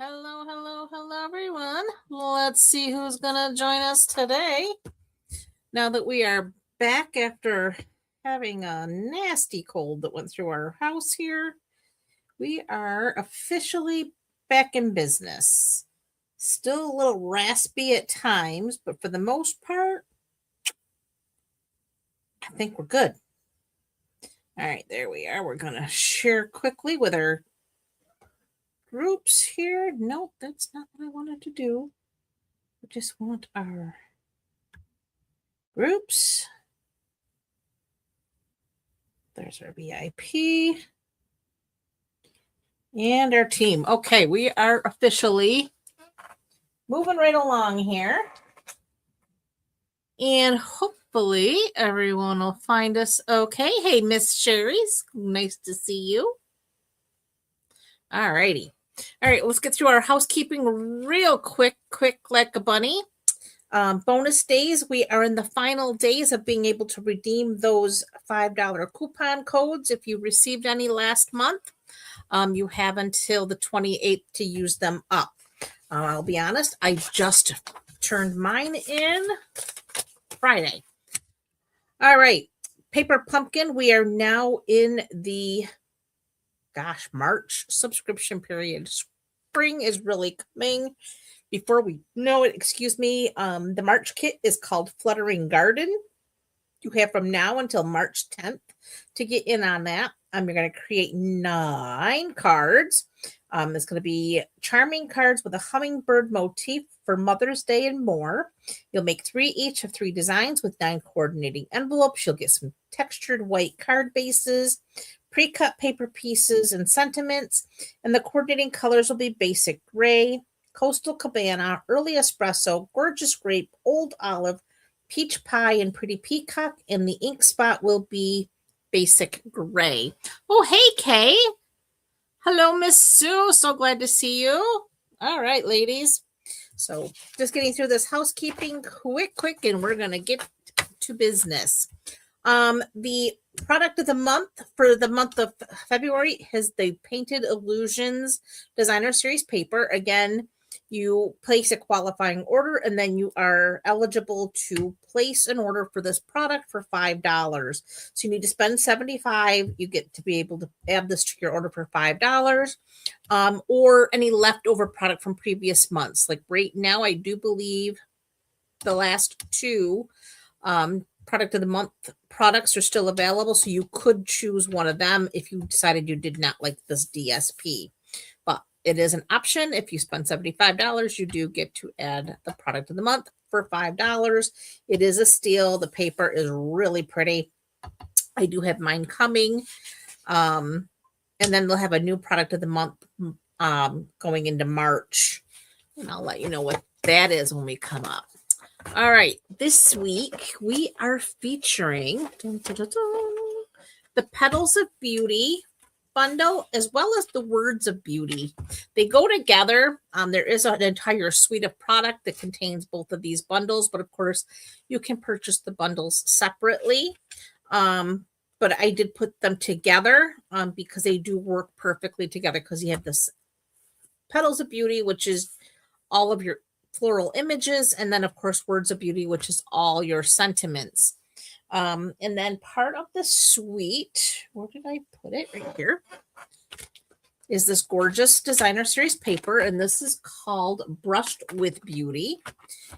Hello, hello, hello, everyone. Let's see who's going to join us today. Now that we are back after having a nasty cold that went through our house here, we are officially back in business. Still a little raspy at times, but for the most part, I think we're good. All right, there we are. We're going to share quickly with our groups here. Nope, that's not what I wanted to do. We just want our groups. There's our VIP and our team. Okay, we are officially moving right along here. And hopefully everyone will find us okay. Hey, Miss Sherry's, nice to see you. All righty. All right, let's get through our housekeeping real quick like a bunny. Bonus days, we are in the final days of being able to redeem those $5 coupon codes. If you received any last month, you have until the 28th to use them up. I'll be honest, I just turned mine in Friday. All right, Paper Pumpkin, we are now in the March subscription period. Spring is really coming. Before we know it, the March kit is called Fluttering Garden. You have from now until March 10th to get in on that. You're going to create 9 cards. It's going to be charming cards with a hummingbird motif for Mother's Day and more. You'll make 3 each of 3 designs with 9 coordinating envelopes. You'll get some textured white card bases, pre-cut paper pieces, and sentiments. And the coordinating colors will be basic gray, Coastal Cabana, Early Espresso, Gorgeous Grape, Old Olive, Peach Pie, and Pretty Peacock. And the ink spot will be basic gray. Oh, hey, Kay. Hello, Miss Sue. So glad to see you. All right, ladies. So just getting through this housekeeping quick, and we're going to get to business. The product of the month for the month of February is the Painted Illusions Designer Series paper. Again, you place a qualifying order, and then you are eligible to place an order for this product for $5. So you need to spend $75. You get to be able to add this to your order for $5, or any leftover product from previous months. Like right now, I do believe the last 2 product of the month products are still available, so you could choose one of them if you decided you did not like this DSP. But it is an option. If you spend $75, you do get to add the product of the month for $5. It is a steal. The paper is really pretty. I do have mine coming. And then they'll have a new product of the month going into March. And I'll let you know what that is when we come up. All right, this week we are featuring the Petals of Beauty bundle as well as the Words of Beauty. They go together. There is an entire suite of product that contains both of these bundles, but of course you can purchase the bundles separately. But I did put them together because they do work perfectly together, because you have this Petals of Beauty, which is all of your floral images, and then of course Words of Beauty, which is all your sentiments. And then part of the suite, where did I put it? Right here, is this gorgeous designer series paper, and this is called Brushed with Beauty.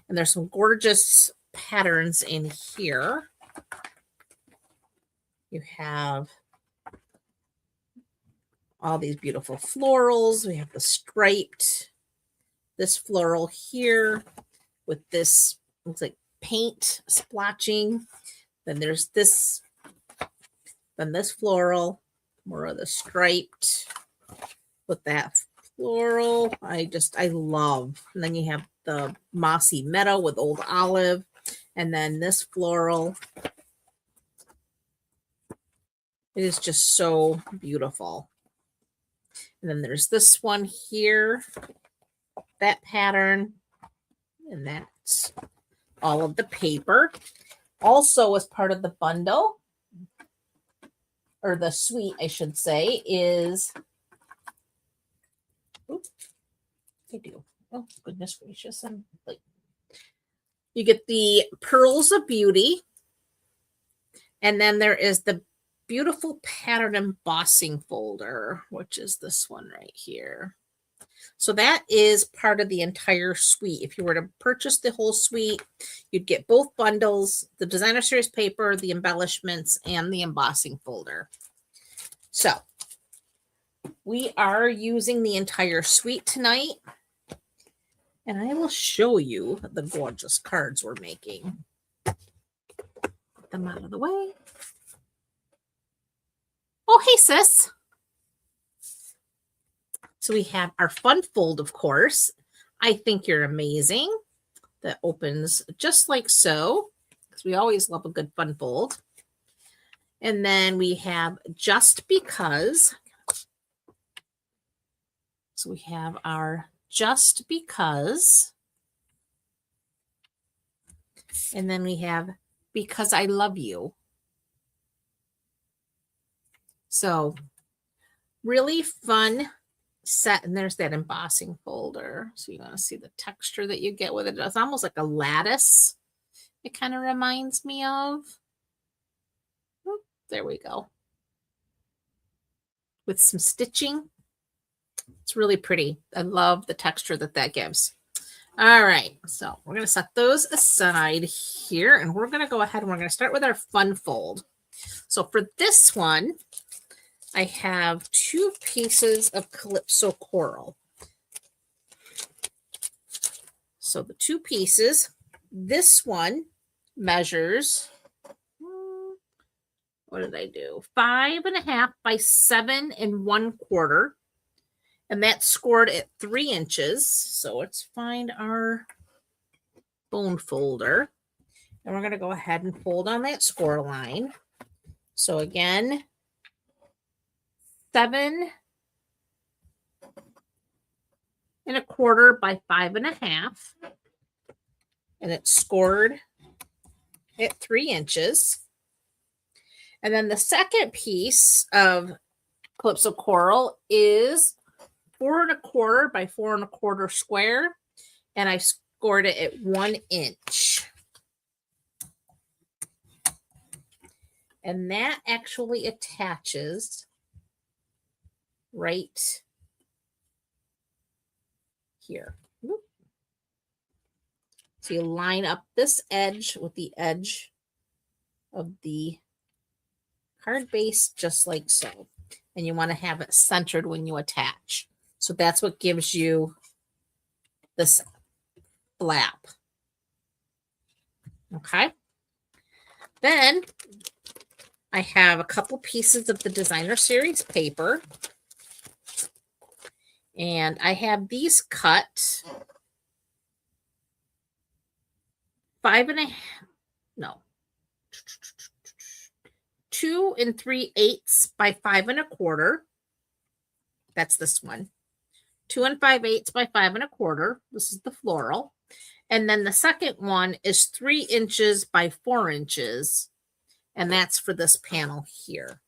And there's some gorgeous patterns in here. You have all these beautiful florals. We have the striped, this floral here with this, looks like paint splotching. Then there's this, then this floral, more of the striped with that floral. I love. And then you have the mossy meadow with Old Olive, and then this floral. It is just so beautiful. And then there's this one here, that pattern, and that's all of the paper. Also, as part of the bundle, or the suite, I should say, is I do. Oh, goodness gracious. I'm like, you get the Pearls of Beauty. And then there is the beautiful pattern embossing folder, which is this one right here. So that is part of the entire suite. If you were to purchase the whole suite, you'd get both bundles, the designer series paper, the embellishments, and the embossing folder. So we are using the entire suite tonight. And I will show you the gorgeous cards we're making. Get them out of the way. Oh, hey, sis. So we have our fun fold, of course. I think you're amazing. That opens just like so, because we always love a good fun fold. And then we have Just Because. So we have our Just Because. And then we have Because I Love You. So really fun set. And there's that embossing folder. So you want to see the texture that you get with it. It's almost like a lattice. It kind of reminds me of. Oh, there we go. With some stitching. It's really pretty. I love the texture that gives. All right, so we're going to set those aside here, and we're going to go ahead and we're going to start with our fun fold. So for this one, I have 2 pieces of Calypso Coral. So the 2 pieces, this one measures, what did I do? 5.5 by 7 1/4. And that's scored at 3 inches. So let's find our bone folder. And we're going to go ahead and fold on that score line. So again, 7 1/4 by 5.5. And it's scored at 3 inches. And then the second piece of Calypso Coral is 4 1/4 by 4 1/4 square, and I scored it at 1 inch. And that actually attaches right here. So you line up this edge with the edge of the card base just like so. And you want to have it centered when you attach. So that's what gives you this flap. Okay. Then I have a couple pieces of the designer series paper. And I have these cut 2 3/8 by 5 1/4. That's this one. 2 5/8 by 5 1/4. This is the floral. And then the second one is 3 inches by 4 inches. And that's for this panel here.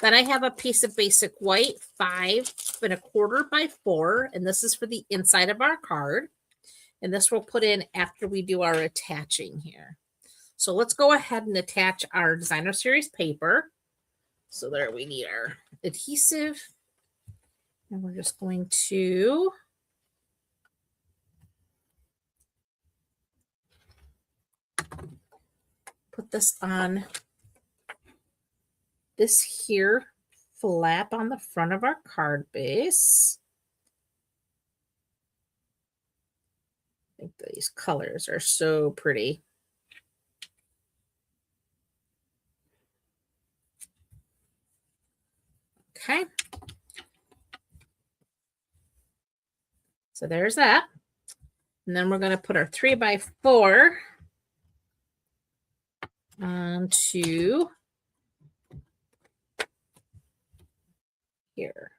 Then I have a piece of basic white, 5 1/4 by 4. And this is for the inside of our card. And this we'll put in after we do our attaching here. So let's go ahead and attach our designer series paper. So there we need our adhesive. And we're just going to put this on this here flap on the front of our card base. I think these colors are so pretty. Okay. So there's that. And then we're going to put our 3 by 4 onto here.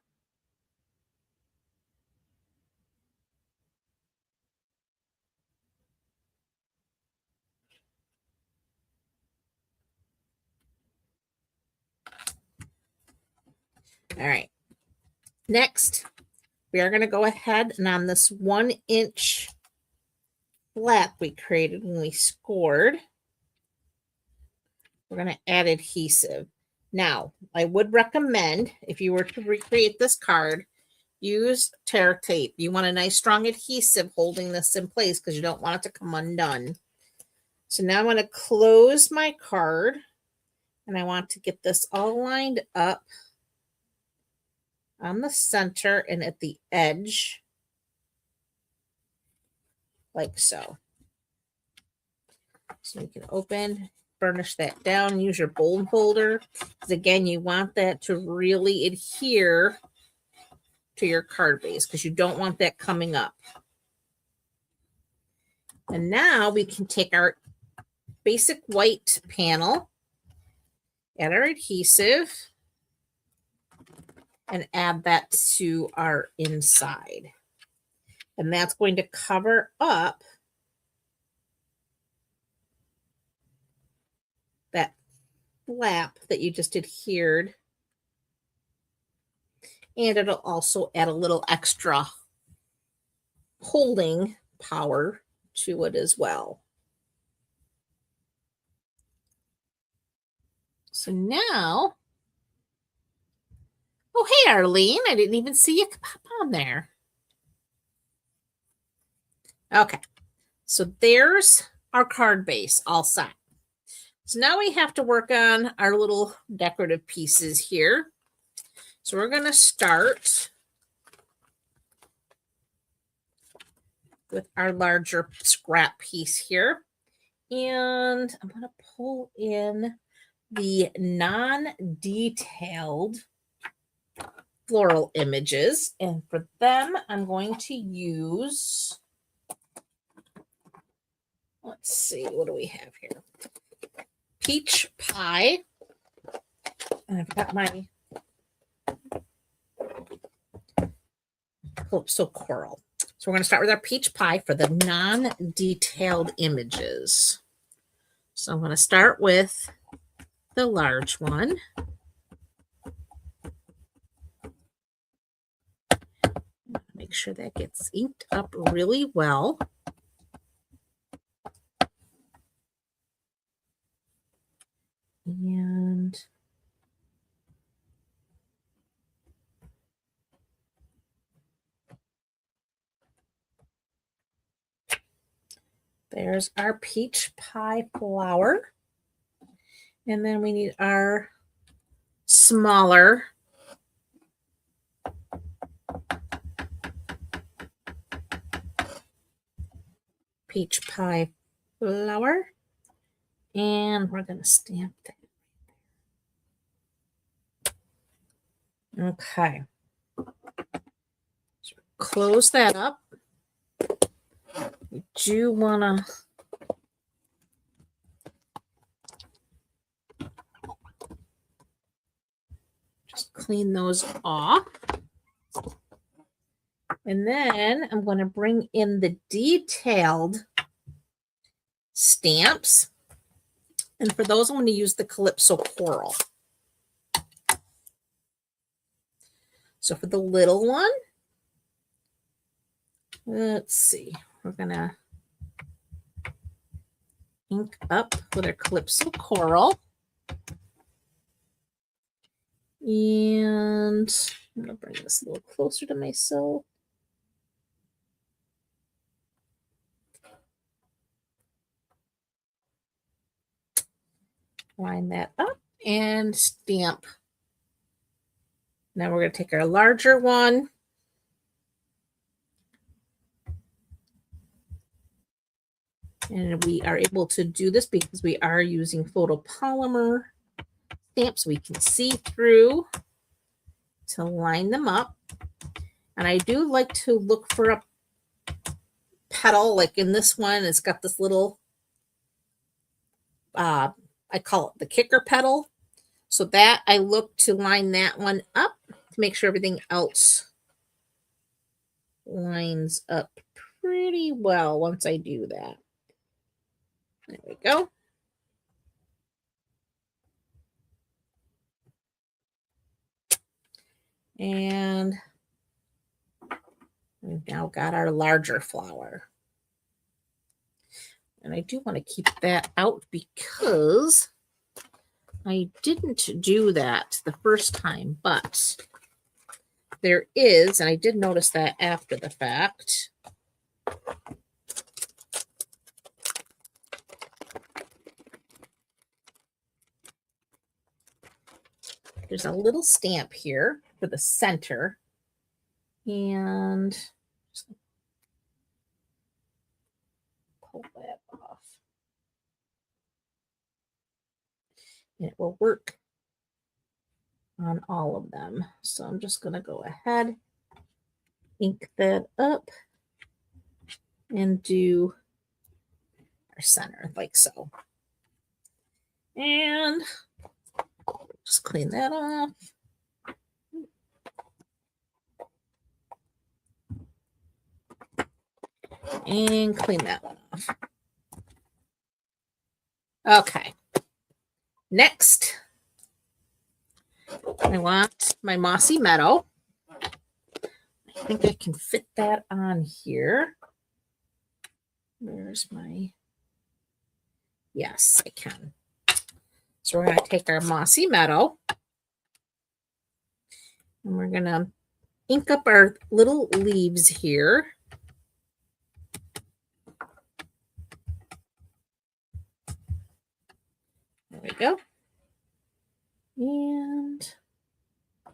All right. Next, we are going to go ahead and on this 1-inch flap we created when we scored, we're going to add adhesive. Now, I would recommend if you were to recreate this card, use tear tape. You want a nice strong adhesive holding this in place because you don't want it to come undone. So now I'm going to close my card and I want to get this all lined up on the center and at the edge like so. So you can open, burnish that down, use your bone folder because again, you want that to really adhere to your card base because you don't want that coming up. And now we can take our basic white panel, add our adhesive, and add that to our inside. And that's going to cover up that flap that you just adhered. And it'll also add a little extra holding power to it as well. So now, oh, hey, Arlene, I didn't even see you pop on there. Okay, so there's our card base all set. So now we have to work on our little decorative pieces here. So we're going to start with our larger scrap piece here. And I'm going to pull in the non-detailed floral images. And for them, I'm going to use, let's see, what do we have here? Peach pie. And I've got my Calypso coral. So we're going to start with our peach pie for the non-detailed images. So I'm going to start with the large one. Make sure that gets inked up really well. And there's our peach pie flower. And then we need our smaller peach pie flower. And we're going to stamp that. Okay. So close that up. You do want to just clean those off. And then I'm going to bring in the detailed stamps. And for those, I'm going to use the Calypso coral. So for the little one, let's see, we're going to ink up with our Calypso coral. And I'm going to bring this a little closer to myself. Line that up and stamp. Now we're going to take our larger one. And we are able to do this because we are using photopolymer stamps we can see through to line them up. And I do like to look for a petal, like in this one, it's got this little, I call it the kicker petal. So that I look to line that one up to make sure everything else lines up pretty well once I do that. There we go. And We've now got our larger flower. And I do want to keep that out because I didn't do that the first time, but there is, and I did notice that after the fact. There's a little stamp here for the center. And just pull that off. And it will work on all of them. So I'm just going to go ahead, ink that up, and do our center like so. And just clean that off. And clean that one off. Okay. Next, I want my mossy meadow. I think I can fit that on here. Where's my... Yes, I can. So we're going to take our mossy meadow. And we're going to ink up our little leaves here. There we go. And I'm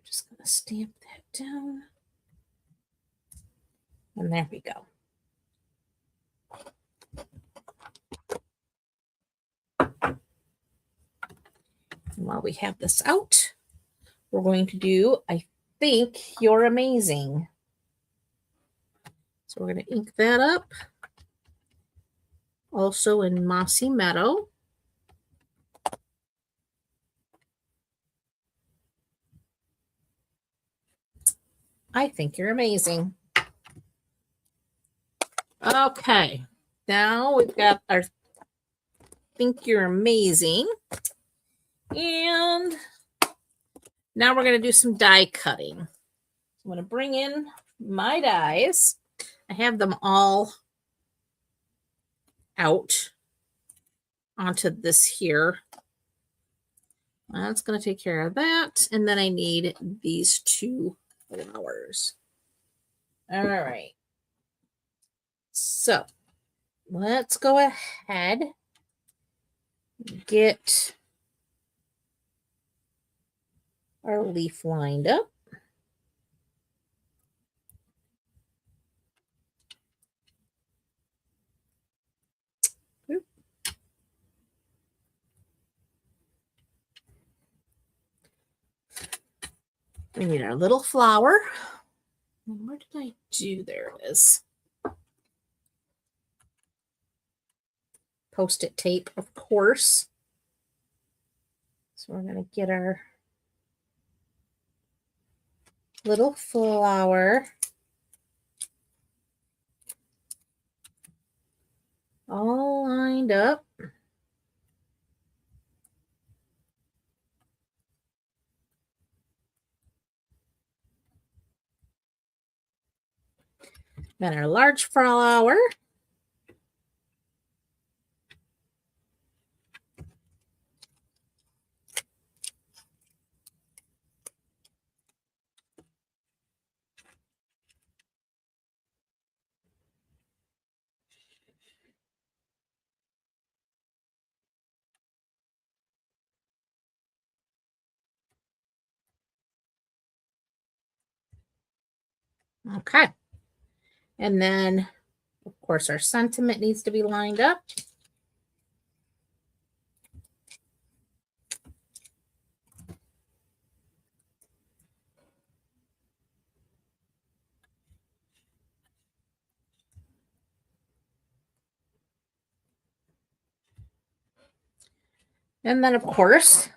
just going to stamp that down. And there we go. And while we have this out, we're going to do I Think You're Amazing. So we're going to ink that up. Also in Mossy Meadow. I think you're amazing. Okay. Now we've got our Think You're Amazing. And now we're going to do some die cutting. I'm going to bring in my dies. I have them all out onto this here. That's going to take care of that. And then I need these two flowers. All right. So let's go ahead and get our leaf lined up. We need our little flower. Where did I do? There it is. Post-it tape, of course. So we're going to get our little flower all lined up. Then our large flower. Okay. And then, of course, our sentiment needs to be lined up. And then, of course,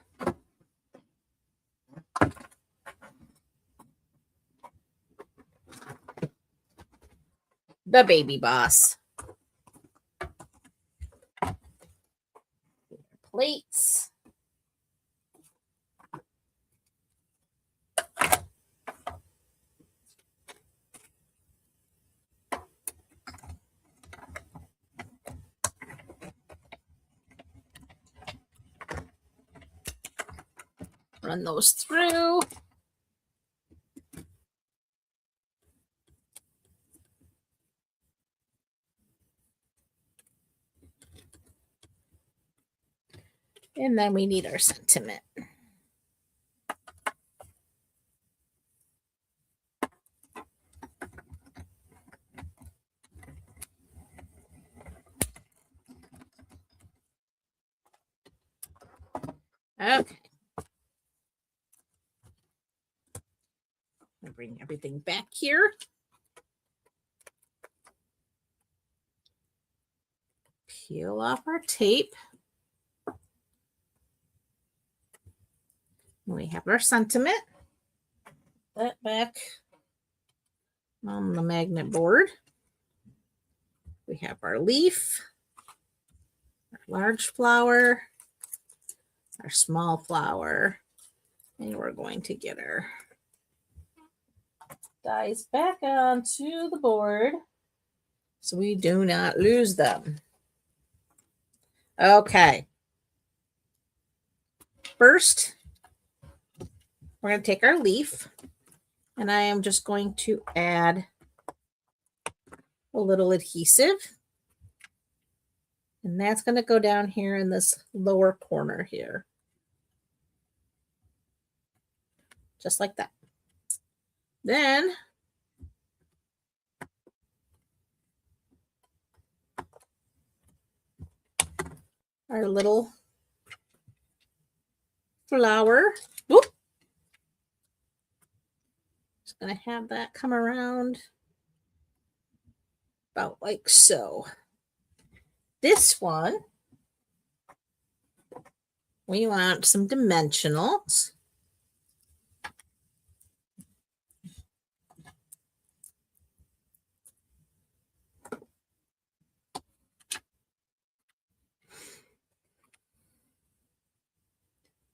the baby boss. Plates. run those through. And then we need our sentiment. Okay. I'll bring everything back here. Peel off our tape. We have our sentiment. That back on the magnet board. We have our leaf, our large flower, our small flower, and we're going to get our dies back onto the board so we do not lose them. Okay. First, we're going to take our leaf, and I am just going to add a little adhesive. And that's going to go down here in this lower corner here. Just like that. Then our little flower. Whoop. Just going to have that come around about like so. This one, we want some dimensionals.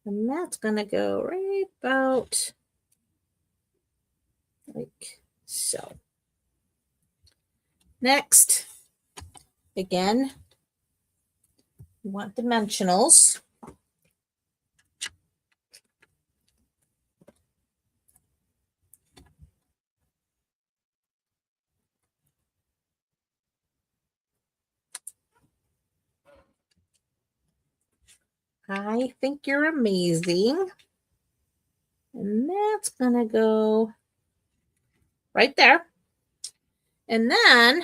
And that's going to go right about like so. Next, again, we want dimensionals. I think you're amazing. And that's going to go right there. And then,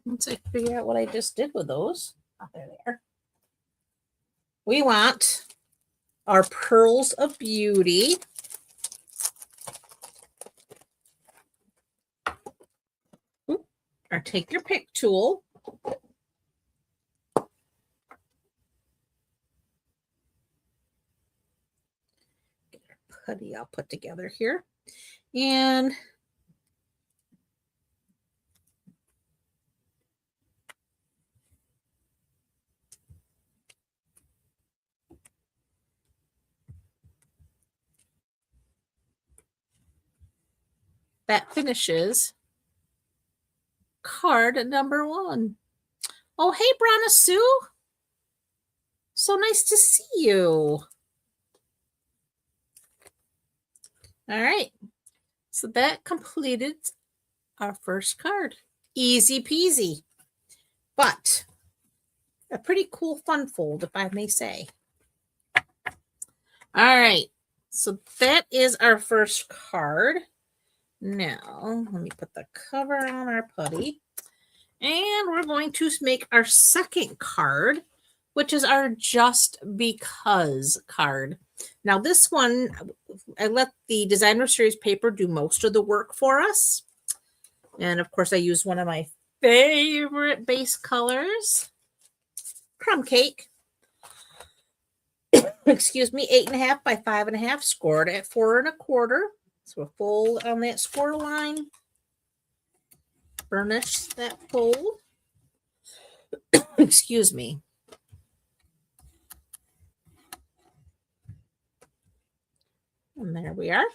once I figure out what I just did with those, oh, there they are. We want our Pearls of Beauty. Or take your pick tool. Get our putty all put together here. And that finishes card number 1. Oh, hey, Brana Sue. So nice to see you. All right. So that completed our first card. Easy peasy. But a pretty cool fun fold, if I may say. All right. So that is our first card. Now, let me put the cover on our putty. And we're going to make our second card, which is our Just Because card. Now, this one, I let the Designer Series paper do most of the work for us. And, of course, I used one of my favorite base colors, Crumb Cake. Excuse me, 8.5 by 5.5, scored at 4 1/4. So a fold on that score line. Burnish that fold. Excuse me. And there we are.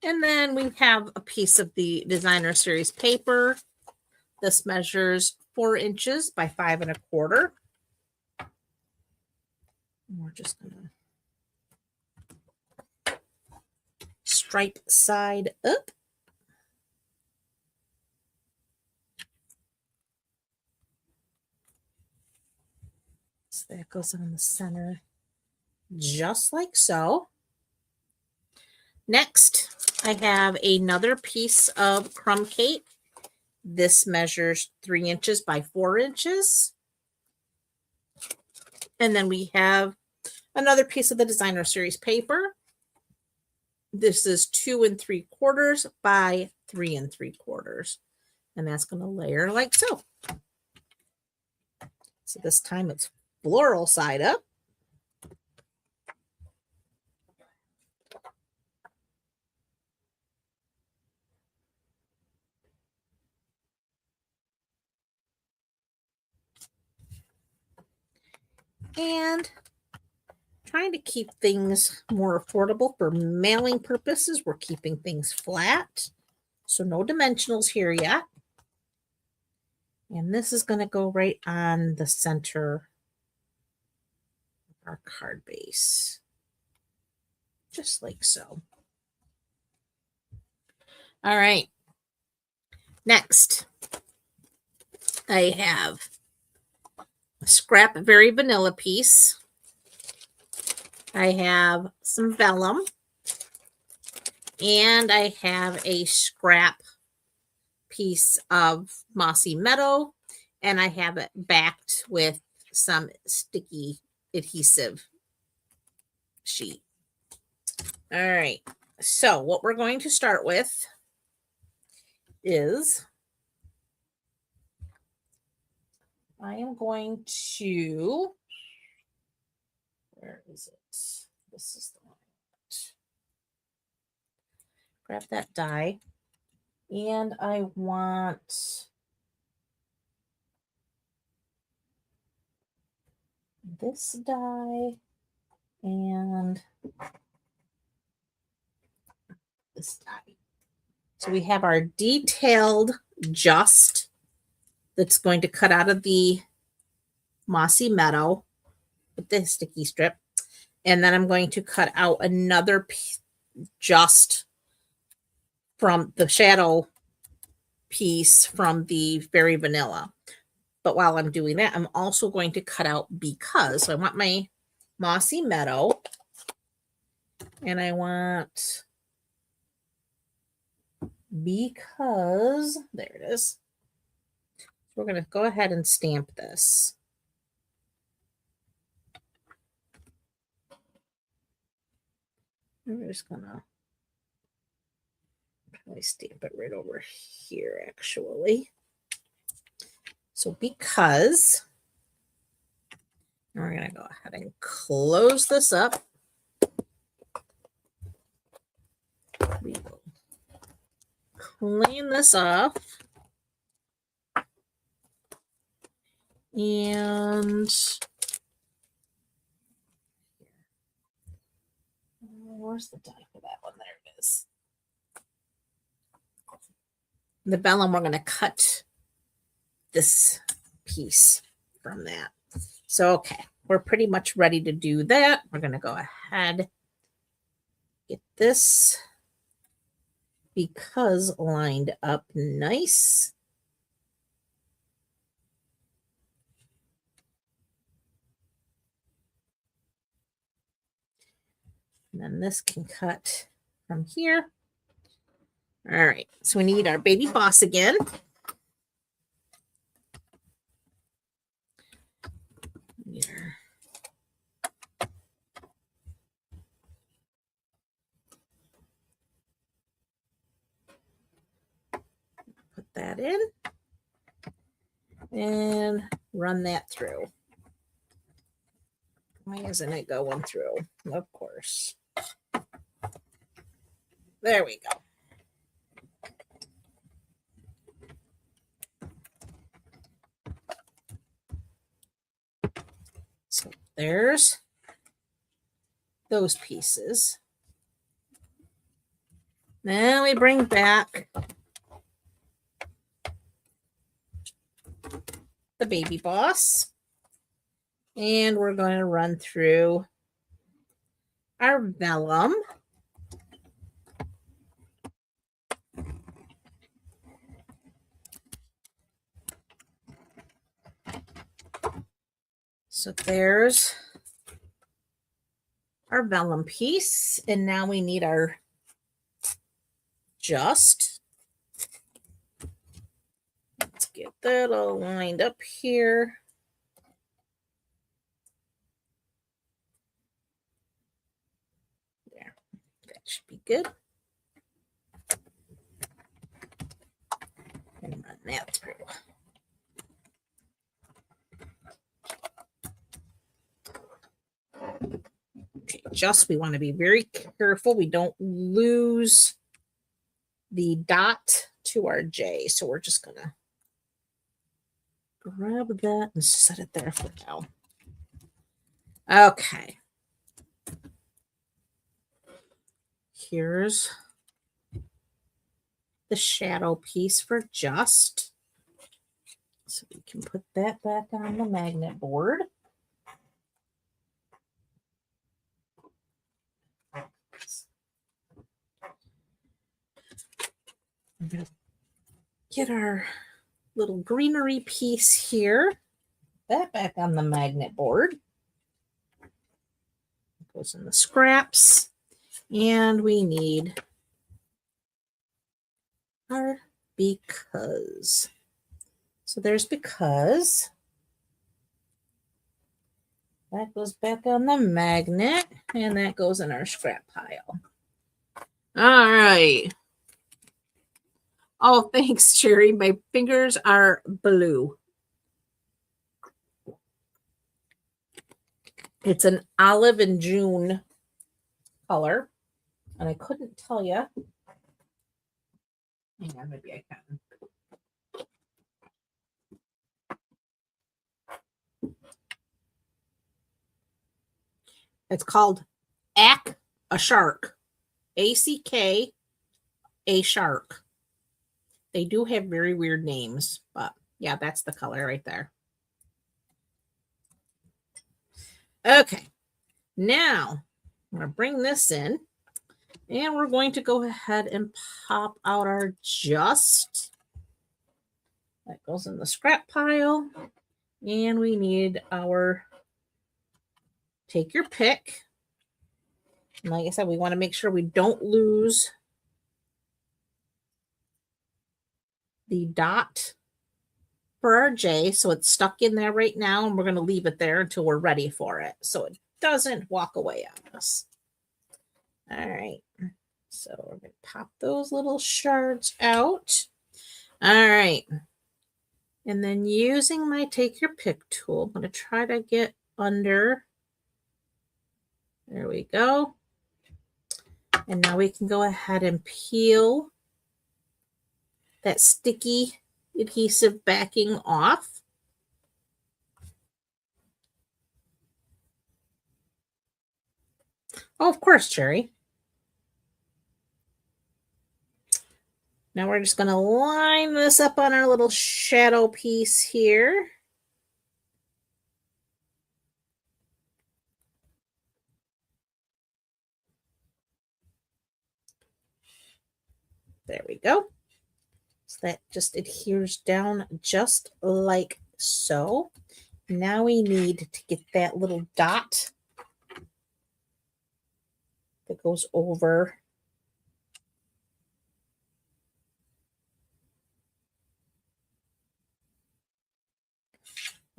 And then we have a piece of the Designer Series paper. This measures 4 inches by 5 1/4. And we're just going to stripe side up. So that goes on the center, just like so. Next, I have another piece of crumb cake. This measures 3 inches by 4 inches. And then we have another piece of the designer series paper. This is 2 3/4 by 3 3/4. And that's going to layer like so. So this time it's floral side up. And trying to keep things more affordable for mailing purposes, we're keeping things flat. So no dimensionals here yet. And this is going to go right on the center of our card base. Just like so. All right. Next, I have a scrap very vanilla piece. I have some vellum. And I have a scrap piece of mossy meadow. And I have it backed with some sticky adhesive sheet. All right. So what we're going to start with is I am going to, where is it? This is the one. Grab that die. And I want this die and this die. So we have our detailed just that's going to cut out of the mossy meadow with the sticky strip. And then I'm going to cut out another just from the shadow piece from the Fairy Vanilla. But while I'm doing that, I'm also going to cut out because so I want my mossy meadow and I want because there it is. We're going to go ahead and stamp this. I'm just going to probably stamp it right over here, actually. So because we're going to go ahead and close this up. We will clean this off. And where's the die for that one? There it is. The vellum, we're going to cut this piece from that. So, okay, we're pretty much ready to do that. We're going to go ahead, get this because lined up nice. And then this can cut from here. All right, so we need our baby boss again. Here. Put that in and run that through. Why isn't it going through? Of course. There we go. So there's those pieces. Then we bring back the baby boss. And we're going to run through our vellum. So there's our vellum piece. And now we need our just. Let's get that all lined up here. There. That should be good. And run that through. Okay, just we want to be very careful we don't lose the dot to our J. So we're just gonna grab that and set it there for now. Okay. Here's the shadow piece for just. So we can put that back on the magnet board. I'm going to get our little greenery piece here. That back on the magnet board. It goes in the scraps. And we need our because. So there's because. That goes back on the magnet. And that goes in our scrap pile. All right. Oh, thanks, Cherry. My fingers are blue. It's an olive and June color. And I couldn't tell you. Hang on, maybe I can. It's called a Shark. ACK, a Shark. They do have very weird names, but yeah, that's the color right there. Okay, now I'm going to bring this in and we're going to go ahead and pop out our just. That goes in the scrap pile. And we need our take your pick. And like I said, we want to make sure we don't lose the dot for our J. So it's stuck in there right now, and we're going to leave it there until we're ready for it. So it doesn't walk away on us. All right. So we're going to pop those little shards out. All right. And then using my take your pick tool, I'm going to try to get under. There we go. And now we can go ahead and peel that sticky adhesive backing off. Oh, of course, Cherry. Now we're just going to line this up on our little shadow piece here. There we go. So that just adheres down just like so. Now we need to get that little dot that goes over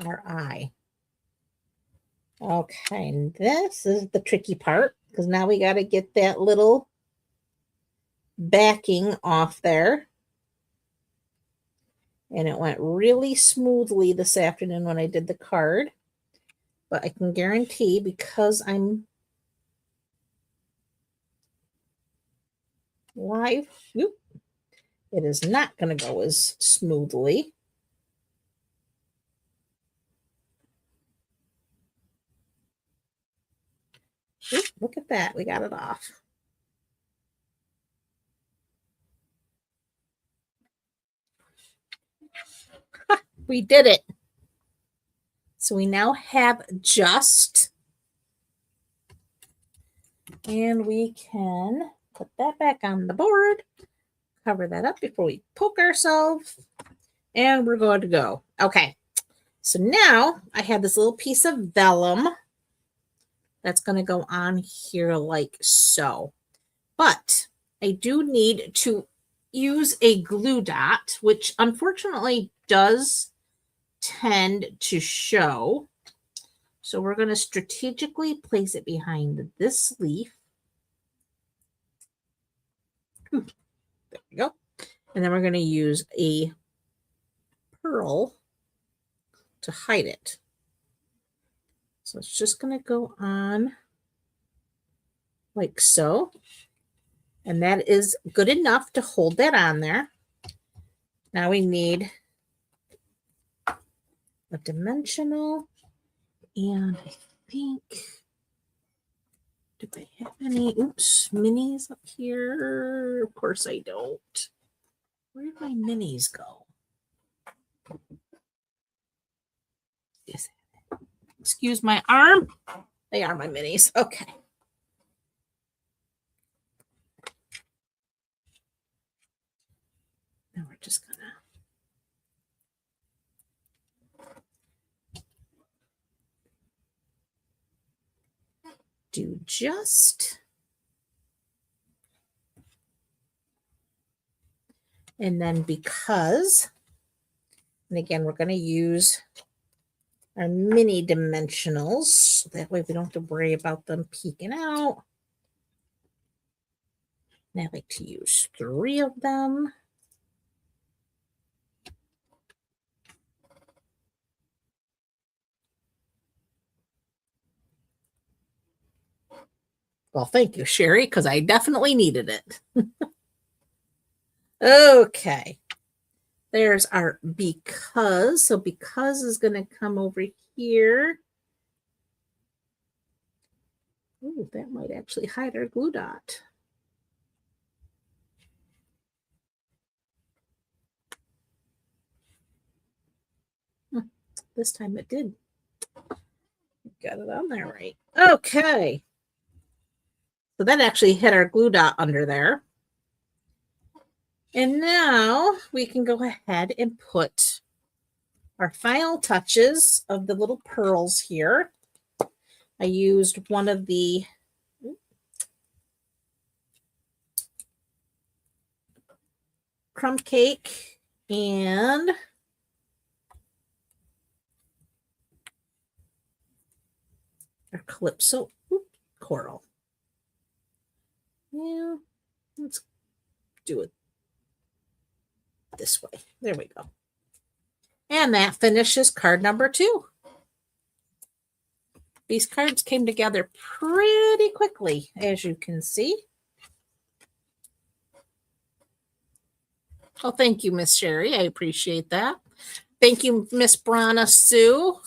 our eye. Okay, and this is the tricky part because now we got to get that little backing off there. And it went really smoothly this afternoon when I did the card. But I can guarantee because I'm live, it is not going to go as smoothly. Oop, look at that. We got it off. We did it. So we now have just, and we can put that back on the board, cover that up before we poke ourselves, and we're going to go. Okay. So now I have this little piece of vellum that's going to go on here like so. But I do need to use a glue dot, which unfortunately does tend to show. So we're going to strategically place it behind this leaf. There we go. And then we're going to use a pearl to hide it. So it's just going to go on like so. And that is good enough to hold that on there. Now we need a dimensional, and I think, do I have any, minis up here? Of course I don't. Where did my minis go? Excuse my arm. They are my minis. Okay. Now we're just gonna do just, and then because, and again, we're going to use our mini dimensionals. So that way we don't have to worry about them peeking out. And I like to use 3 of them. Well, thank you, Sherry, because I definitely needed it. Okay. There's our because. So because is going to come over here. Ooh, that might actually hide our glue dot. This time it did. Got it on there right. Okay. So that actually hit our glue dot under there. And now we can go ahead and put our final touches of the little pearls here. I used one of the crumb cake and our calypso coral. Yeah, let's do it this way. There we go. And that finishes card number 2. These cards came together pretty quickly, as you can see. Oh, thank you, Miss Sherry. I appreciate that. Thank you, Miss Brana Sue.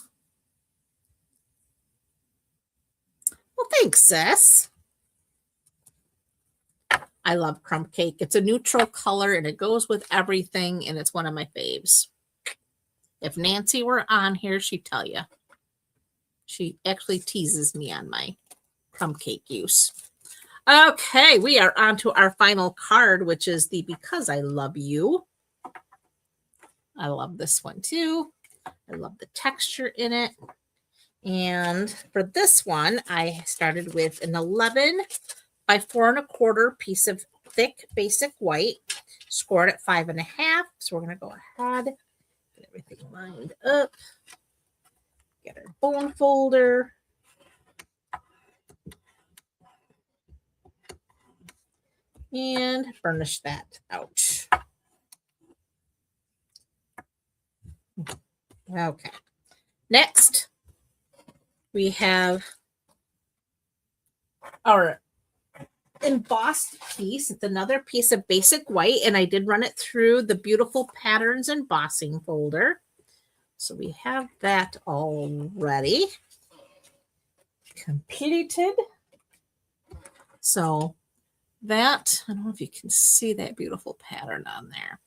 Well, thanks, sis. I love crumb cake. It's a neutral color and it goes with everything, and it's one of my faves. If Nancy were on here, she'd tell you. She actually teases me on my crumb cake use. Okay, we are on to our final card, which is the Because I Love You. I love this one too. I love the texture in it. And for this one, I started with an 11 by 4 1/4 piece of thick basic white, scored at 5 1/2. So we're going to go ahead, get everything lined up, get our bone folder. And burnish that out. Okay. Next, we have our embossed piece. It's another piece of basic white, and I did run it through the beautiful patterns embossing folder. So we have that already completed. So that, I don't know if you can see that beautiful pattern on there.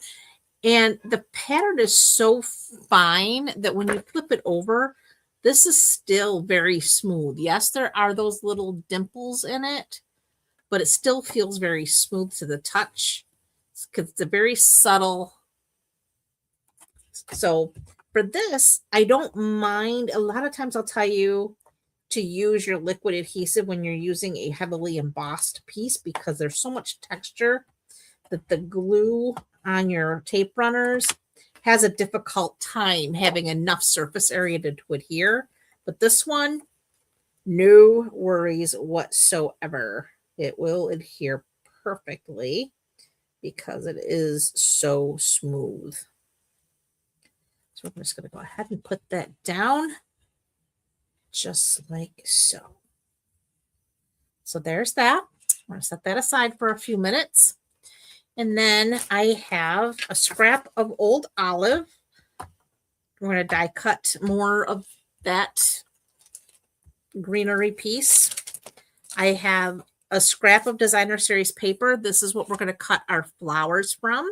And the pattern is so fine that when you flip it over, this is still very smooth. Yes, there are those little dimples in it, but it still feels very smooth to the touch because it's a very subtle. So for this, I don't mind. A lot of times I'll tell you to use your liquid adhesive when you're using a heavily embossed piece because there's so much texture that the glue on your tape runners has a difficult time having enough surface area to adhere. But this one, no worries whatsoever. It will adhere perfectly because it is so smooth. So I'm just going to go ahead and put that down just like so. So there's that. I'm going to set that aside for a few minutes. And then I have a scrap of old olive. We're going to die cut more of that greenery piece. I have a scrap of designer series paper. This is what we're going to cut our flowers from.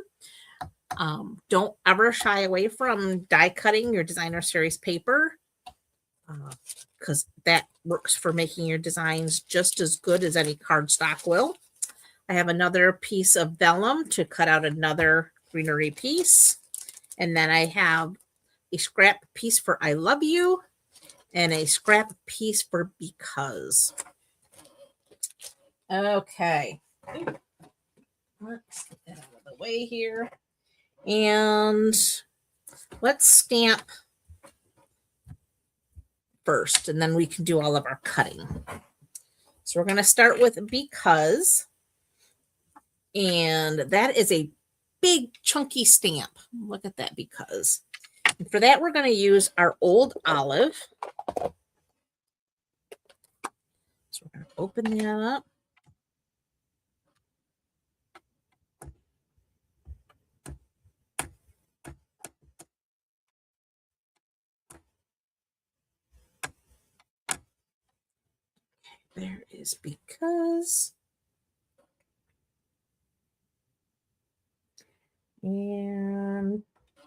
Don't ever shy away from die cutting your designer series paper because that works for making your designs just as good as any cardstock will. I have another piece of vellum to cut out another greenery piece. And then I have a scrap piece for I love you and a scrap piece for because. Okay. Let's get that out of the way here. And let's stamp first, and then we can do all of our cutting. So we're going to start with because, and that is a big chunky stamp. Look at that because. And for that, we're going to use our old olive. So we're going to open that up. There is because. And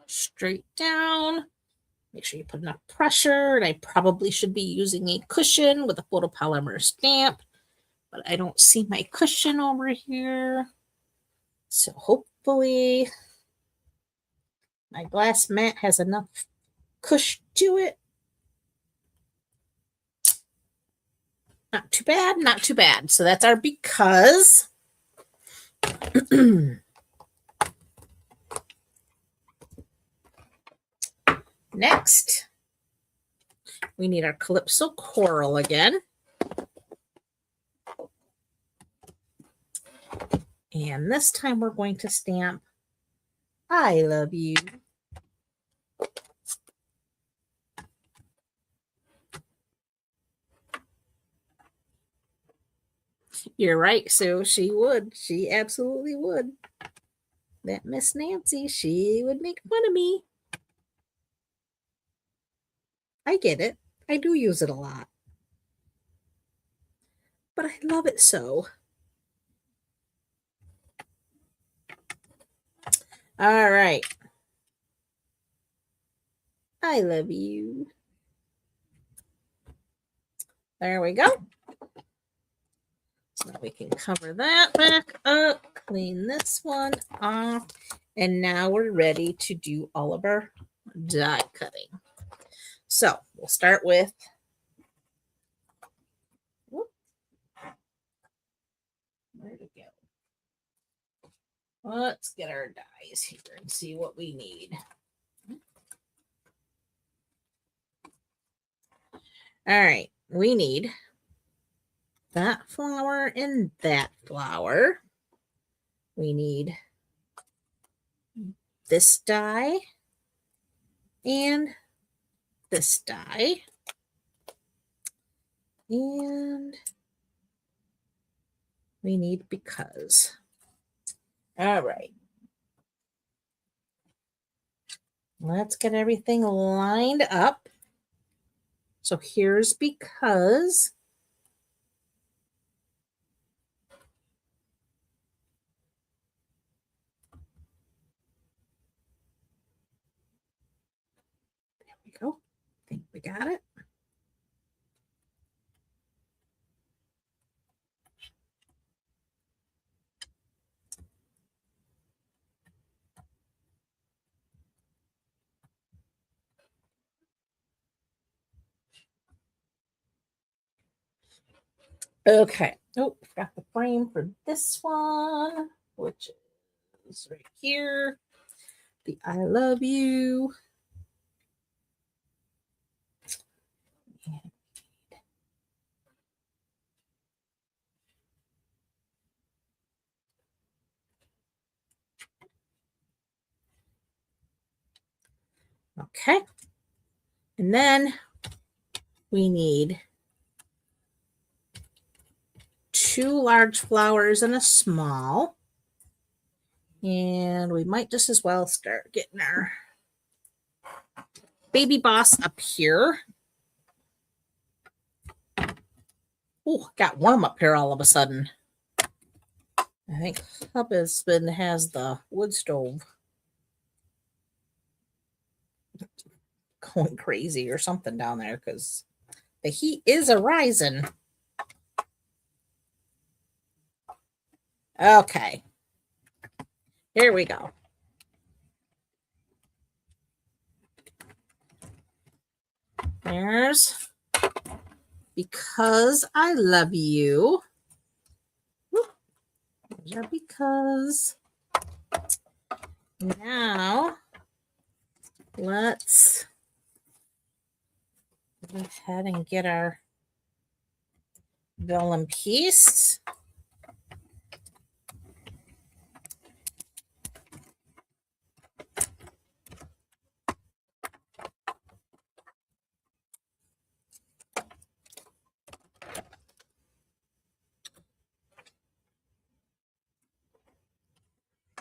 straight down. Make sure you put enough pressure. And I probably should be using a cushion with a photopolymer stamp, but I don't see my cushion over here. So hopefully my glass mat has enough cushion to it. Not too bad, not too bad. So that's our because. Next, we need our Calypso Coral again. And this time we're going to stamp I love you. You're right, Sue. She would. She absolutely would. That Miss Nancy, she would make fun of me. I get it. I do use it a lot. But I love it so. All right. I love you. There we go. So we can cover that back up, clean this one off, and now we're ready to do all of our die cutting. So we'll start with, where to go? Let's get our dies here and see what we need. All right, we need that flower and that flower. We need this die and this die. And we need because. All right. Let's get everything lined up. So here's because. There we go. I think we got it. Okay. Oh, got the frame for this one, which is right here. The I love you. Okay. And then we need 2 large flowers and a small. And we might just as well start getting our baby boss up here. Oh, got warm up here all of a sudden. I think husband has the wood stove going crazy or something down there because the heat is arising. Okay. Here we go. There's Because I Love You. There's our because. Now, let's go ahead and get our vellum piece.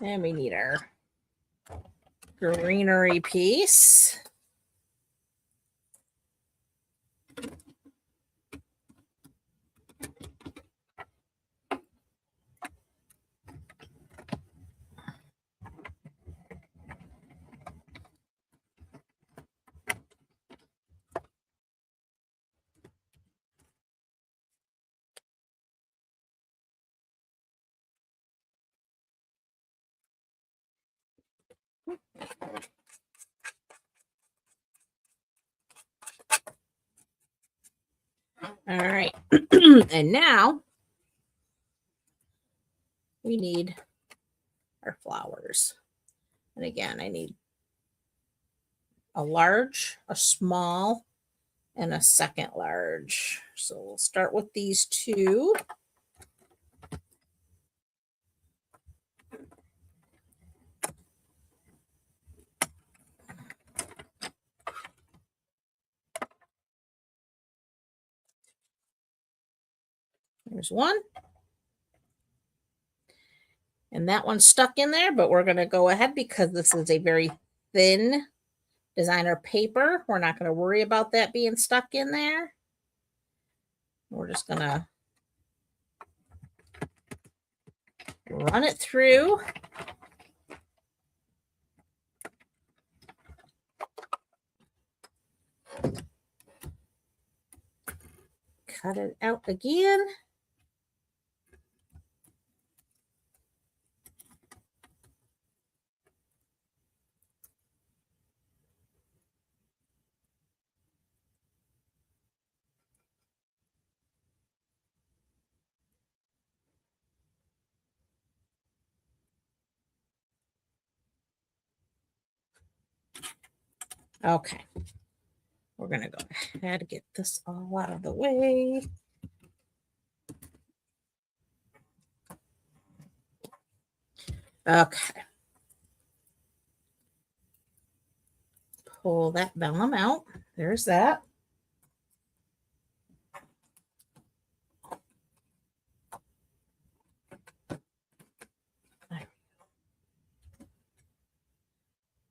And we need our greenery piece. All right. And now we need our flowers. And again, I need a large, a small, and a second large. So we'll start with these 2. There's one. And that one's stuck in there, but we're going to go ahead because this is a very thin designer paper. We're not going to worry about that being stuck in there. We're just going to run it through. Cut it out again. Okay. We're going to go ahead and get this all out of the way. Okay. Pull that vellum out. There's that.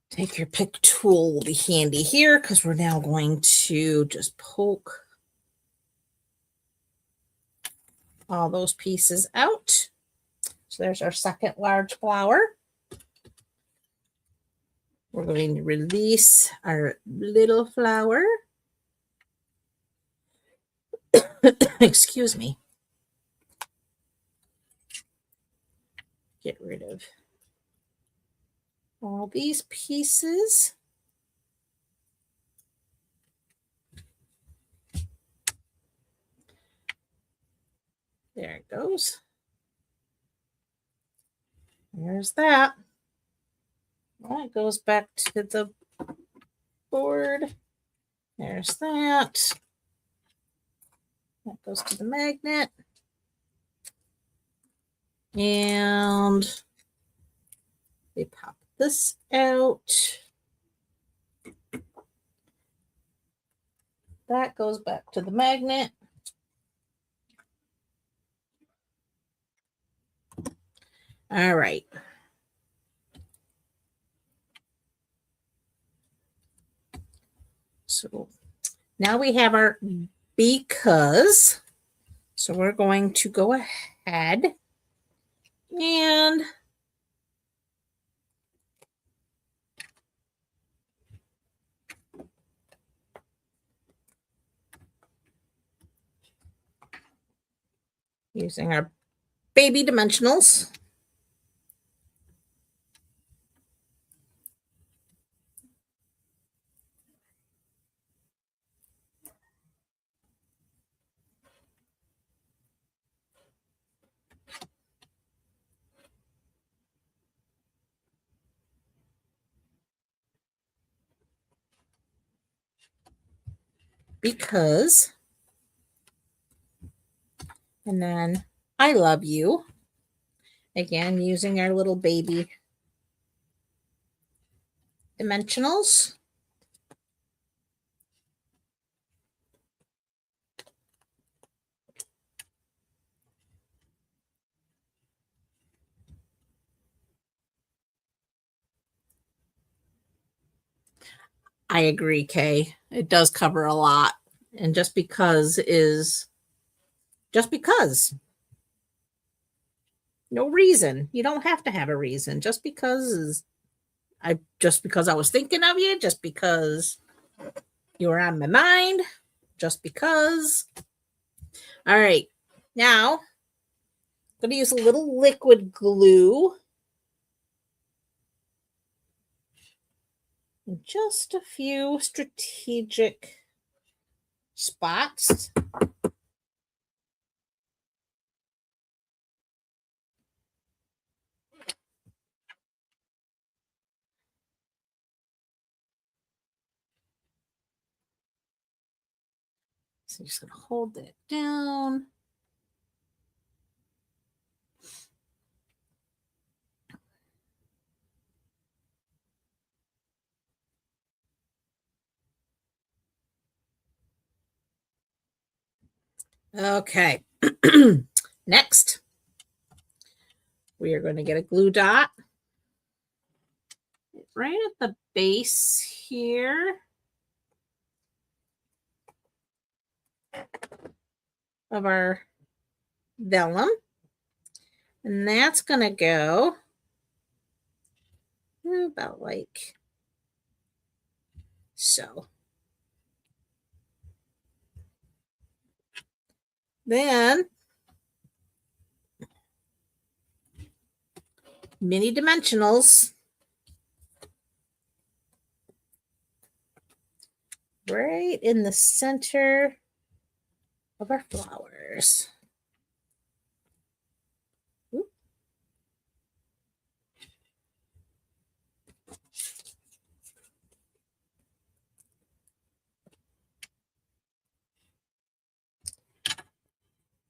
Take your pick tool will be handy here because we're now going to just poke all those pieces out. So there's our second large flower. We're going to release our little flower. Excuse me. Get rid of all these pieces. There it goes. There's that. That goes back to the board. There's that. That goes to the magnet. And we pop this out. That goes back to the magnet. All right. So now we have our because. So we're going to go ahead and using our baby dimensionals. Because, and then I love you. Again, using our little baby dimensionals. I agree, Kay. It does cover a lot. And just because is just because. No reason. You don't have to have a reason. Just because is just because I was thinking of you, just because you were on my mind, just because. All right. Now, I'm going to use a little liquid glue. In just a few strategic spots. So I'm just going to hold that down. Okay. Next, we are going to get a glue dot right at the base here of our vellum. And that's going to go about like so. Then mini dimensionals right in the center of our flowers.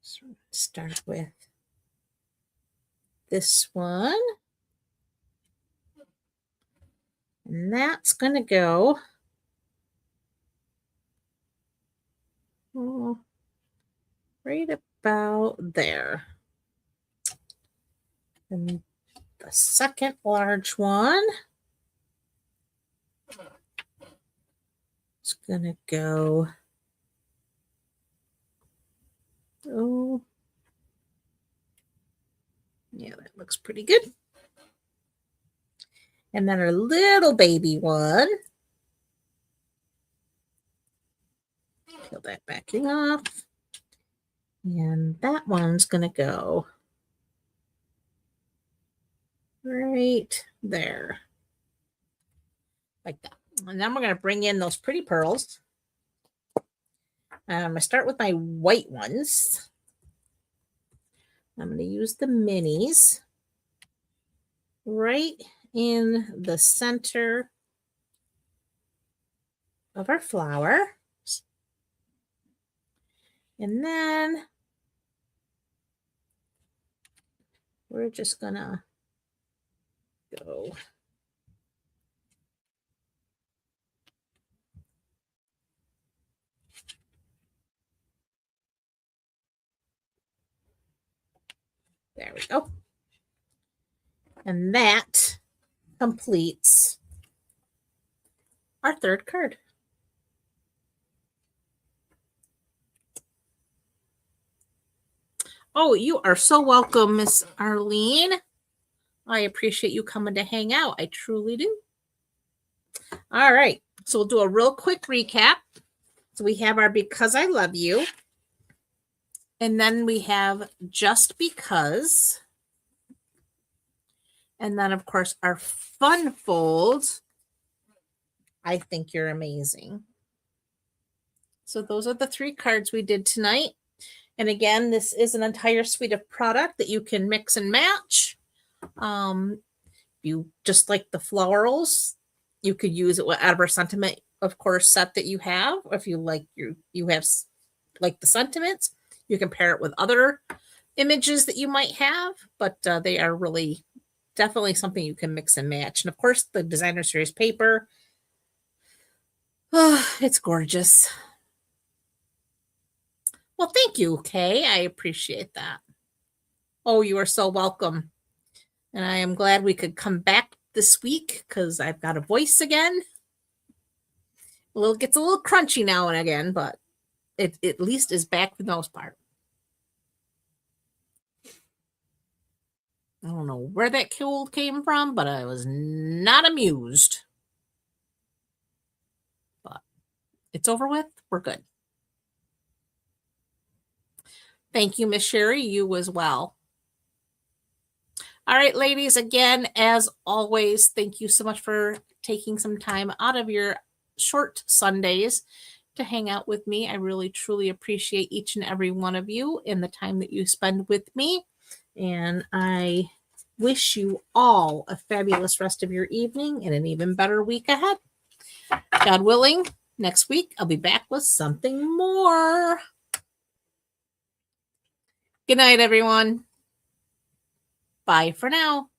So start with this one. And that's going to go right about there. And the second large one is going to go, oh, yeah, that looks pretty good. And then our little baby one, peel that backing off. And that one's going to go right there. Like that. And then we're going to bring in those pretty pearls. I start with my white ones. I'm going to use the minis right in the center of our flower. And then we're just going to go there we go. And that completes our third card. Oh, you are so welcome, Miss Arlene. I appreciate you coming to hang out. I truly do. All right. So we'll do a real quick recap. So we have our Because I Love You. And then we have Just Because. And then, of course, our Fun Fold. I Think You're Amazing. So those are the 3 cards we did tonight. And again, this is an entire suite of product that you can mix and match. You just like the florals, you could use it whatever sentiment, of course, set that you have. If you like you have like the sentiments, you can pair it with other images that you might have, but they are really definitely something you can mix and match. And of course, the designer series paper. Oh, it's gorgeous. Well, thank you, Kay. I appreciate that. Oh, you are so welcome. And I am glad we could come back this week because I've got a voice again. Gets a little crunchy now and again, but it at least is back for the most part. I don't know where that cold came from, but I was not amused. But it's over with. We're good. Thank you, Miss Sherry. You as well. All right, ladies, again, as always, thank you so much for taking some time out of your short Sundays to hang out with me. I really, truly appreciate each and every one of you and the time that you spend with me. And I wish you all a fabulous rest of your evening and an even better week ahead. God willing, next week I'll be back with something more. Good night, everyone. Bye for now.